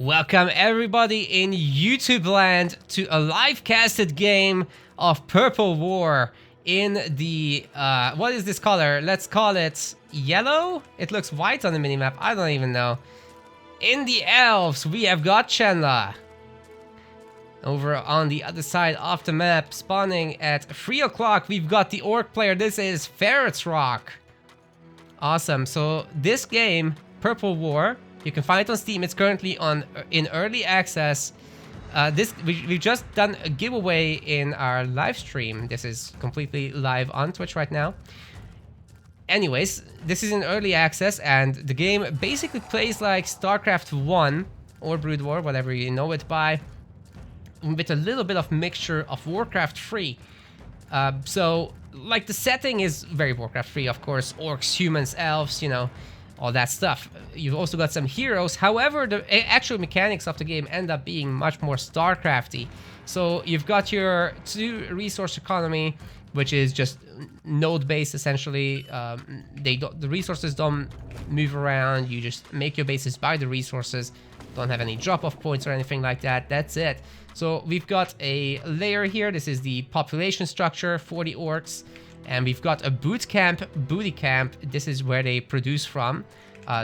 Welcome everybody in YouTube land to a live casted game of Purple War in the, what is this color? Let's call it yellow? It looks white on the minimap, I don't even know. In the Elves, we have got Chenla. Over on the other side of the map, spawning at 3 o'clock, we've got the Orc player. This is Ferret's Rock. Awesome, so this game, Purple War, you can find it on Steam. It's currently in early access. We've just done a giveaway in our live stream. This is completely live on Twitch right now. Anyways, this is in early access, and the game basically plays like StarCraft 1 or Brood War, whatever you know it by, with a little bit of mixture of Warcraft 3. So, like, the setting is very Warcraft 3, of course. Orcs, humans, elves, you know, all that stuff. You've also got some heroes. However, the actual mechanics of the game end up being much more StarCrafty. So you've got your 2 resource economy, which is just node-based essentially. The resources don't move around. You just make your bases by the resources. Don't have any drop-off points or anything like that. That's it. So we've got a layer here. This is the population structure for the orcs. And we've got a booty camp. This is where they produce from.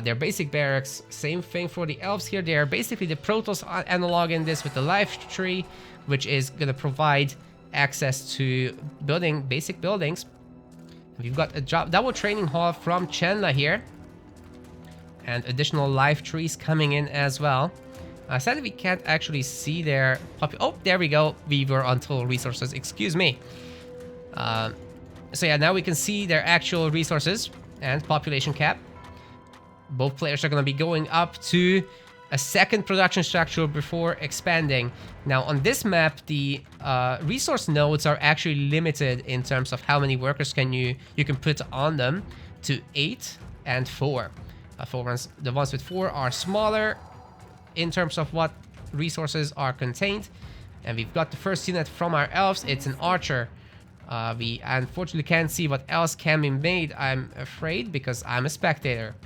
Their basic barracks, same thing for the elves here. They are basically the Protoss analog in this with the life tree, which is going to provide access to building basic buildings. We've got a double training hall from Chenla here. And additional life trees coming in as well. Sadly, we can't actually see their oh, there we go. We were on total resources. Excuse me. So yeah, now we can see their actual resources and population cap. Both players are going to be going up to a second production structure before expanding. Now on this map, the resource nodes are actually limited in terms of how many workers you can put on them to 8 and 4. The ones with 4 are smaller in terms of what resources are contained. And we've got the first unit from our elves. It's an archer. We unfortunately can't see what else can be made, I'm afraid, because I'm a spectator.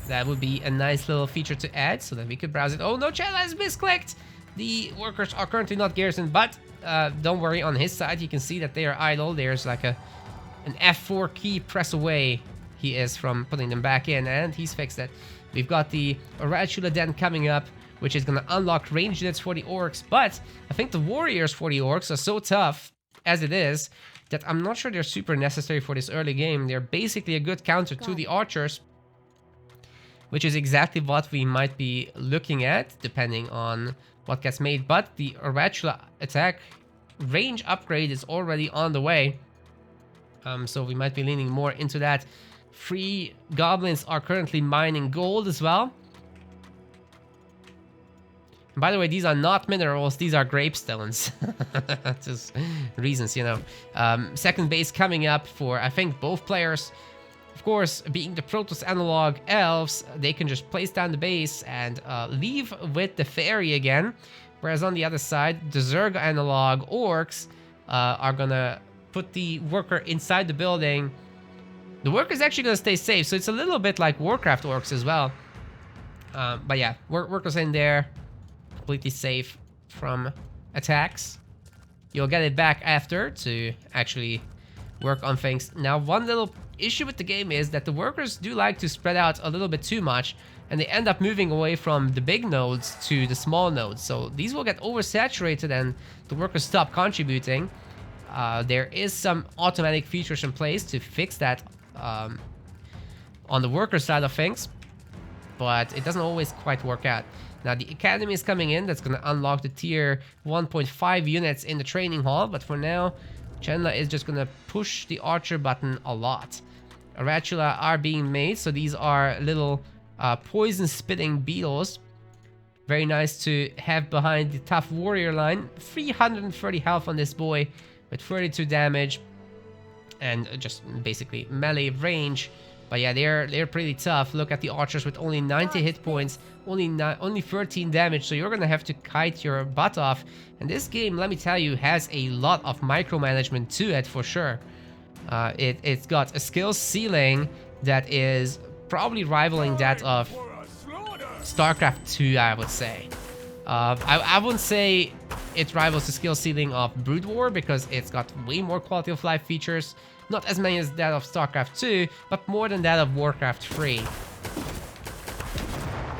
That would be a nice little feature to add so that we could browse it. Oh no, Chenla has misclicked! The workers are currently not garrisoned, but don't worry, on his side you can see that they are idle. There's like an F4 key press away he is from putting them back in, and he's fixed it. We've got the Oratula Den coming up, which is going to unlock range units for the orcs, but I think the warriors for the orcs are so tough as it is that I'm not sure they're super necessary for this early game. They're basically a good counter to the archers, which is exactly what we might be looking at depending on what gets made. But the Oratula attack range upgrade is already on the way, so we might be leaning more into that. 3 goblins are currently mining gold as well. By the way, these are not minerals, these are grapestones. Just reasons, you know. Second base coming up for, I think, both players. Of course, being the Protoss analog elves, they can just place down the base and leave with the fairy again. Whereas on the other side, the Zerg analog orcs are gonna put the worker inside the building. The worker is actually gonna stay safe, so it's a little bit like Warcraft orcs as well. But yeah, workers in there. Completely safe from attacks. You'll get it back after to actually work on things. Now, one little issue with the game is that the workers do like to spread out a little bit too much, and they end up moving away from the big nodes to the small nodes. So these will get oversaturated and the workers stop contributing. There is some automatic features in place to fix that on the worker side of things, but it doesn't always quite work out. Now, the academy is coming in. That's going to unlock the tier 1.5 units in the training hall. But for now, Chenla is just going to push the archer button a lot. Oratula are being made. So these are little poison-spitting beetles. Very nice to have behind the tough warrior line. 330 health on this boy with 32 damage. And just basically melee range. But yeah, they're pretty tough. Look at the archers with only 90 hit points, only 13 damage, so you're gonna have to kite your butt off. And this game, let me tell you, has a lot of micromanagement to it for sure. It's got a skill ceiling that is probably rivaling that of StarCraft 2, I would say. I wouldn't say it rivals the skill ceiling of Brood War because it's got way more quality of life features. Not as many as that of StarCraft 2, but more than that of Warcraft 3.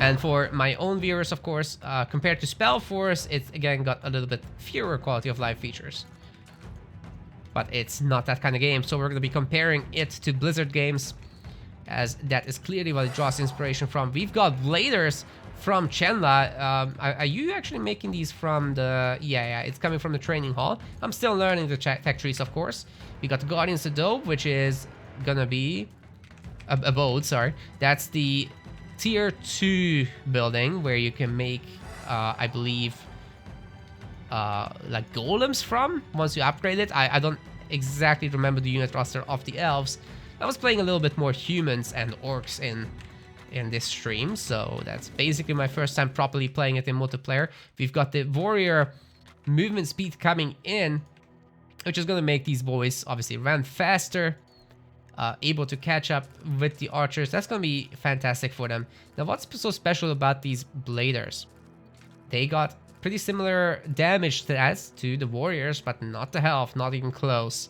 And for my own viewers, of course, compared to Spellforce, it's again got a little bit fewer quality of life features. But it's not that kind of game, so we're going to be comparing it to Blizzard games, as that is clearly what it draws inspiration from. We've got Bladers from Chenla. Are you actually making these from the... Yeah, it's coming from the training hall. I'm still learning the tech trees, of course. We got the Guardians of Dobe, which is gonna be... Abode, sorry. That's the tier 2 building, where you can make, I believe... like golems from once you upgrade it. I don't exactly remember the unit roster of the elves. I was playing a little bit more humans and orcs in this stream, so that's basically my first time properly playing it in multiplayer. We've got the warrior movement speed coming in, which is going to make these boys obviously run faster, able to catch up with the archers. That's going to be fantastic for them. Now, what's so special about these bladers? They got pretty similar damage stats to the warriors, but not the health, not even close.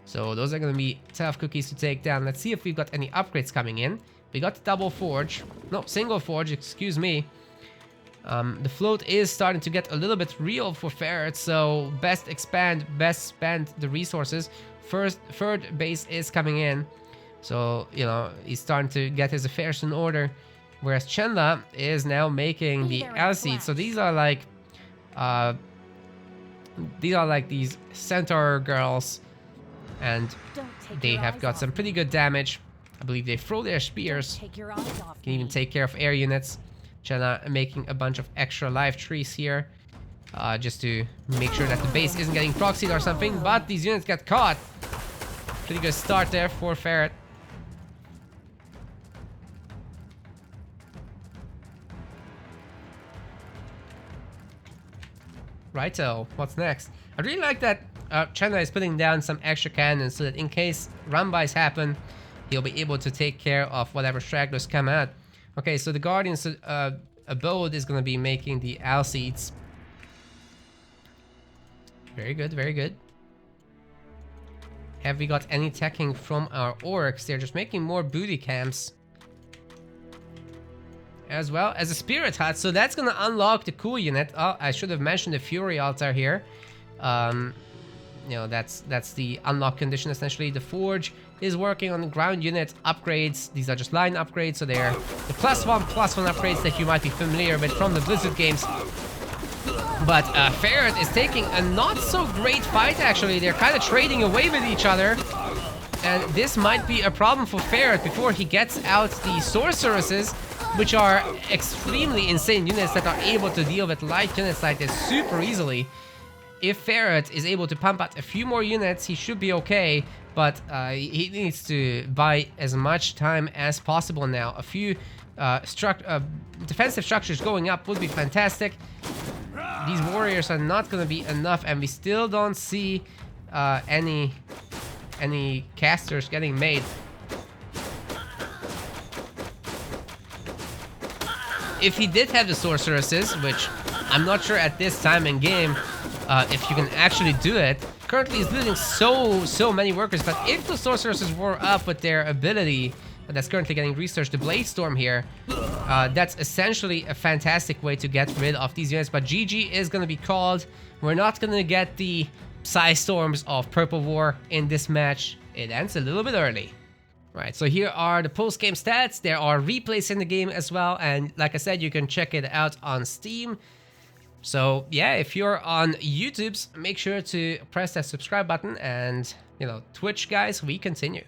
So those are going to be tough cookies to take down. Let's see if we've got any upgrades coming in. We got the double forge. No, single forge, excuse me. The float is starting to get a little bit real for Ferret, so best expand, best spend the resources. Third base is coming in. So, you know, he's starting to get his affairs in order. Whereas Chenla is now making the L-seeds. So these are like these centaur girls, and they have got some pretty good damage. I believe they throw their spears, can even take care of air units. Chenla making a bunch of extra life trees here, just to make sure that the base isn't getting proxied or something, but these units get caught. Pretty good start there for Ferret. Righto, what's next? I really like that Chenla is putting down some extra cannons so that in case run-bys happen, he'll be able to take care of whatever stragglers come out. Okay, so the Guardians Abode is going to be making the Alcedes. Very good, very good. Have we got any teching from our Orcs? They're just making more booty camps. As well as a Spirit Hut, so that's going to unlock the cool unit. Oh, I should have mentioned the Fury Altar here. You know, that's the unlock condition essentially. The Forge is working on the ground unit upgrades. These are just line upgrades, so they're the +1/+1 upgrades that you might be familiar with from the Blizzard games. But Ferret is taking a not so great fight actually. They're kind of trading away with each other. And this might be a problem for Ferret before he gets out the sorceresses, which are extremely insane units that are able to deal with light units like this super easily. If Ferret is able to pump out a few more units, he should be okay, but he needs to buy as much time as possible now. A few defensive structures going up would be fantastic. These warriors are not going to be enough, and we still don't see any casters getting made. If he did have the sorceresses, which I'm not sure at this time in game if you can actually do it. Currently he's losing so many workers, but if the sorceresses were up with their ability that's currently getting researched, the Blade Storm here, that's essentially a fantastic way to get rid of these units. But GG is going to be called. We're not going to get the Psy Storms of Purple War in this match. It ends a little bit early. Right, so here are the post-game stats. There are replays in the game as well, and like I said, you can check it out on Steam. So yeah, if you're on YouTube, make sure to press that subscribe button, and you know, Twitch guys, we continue.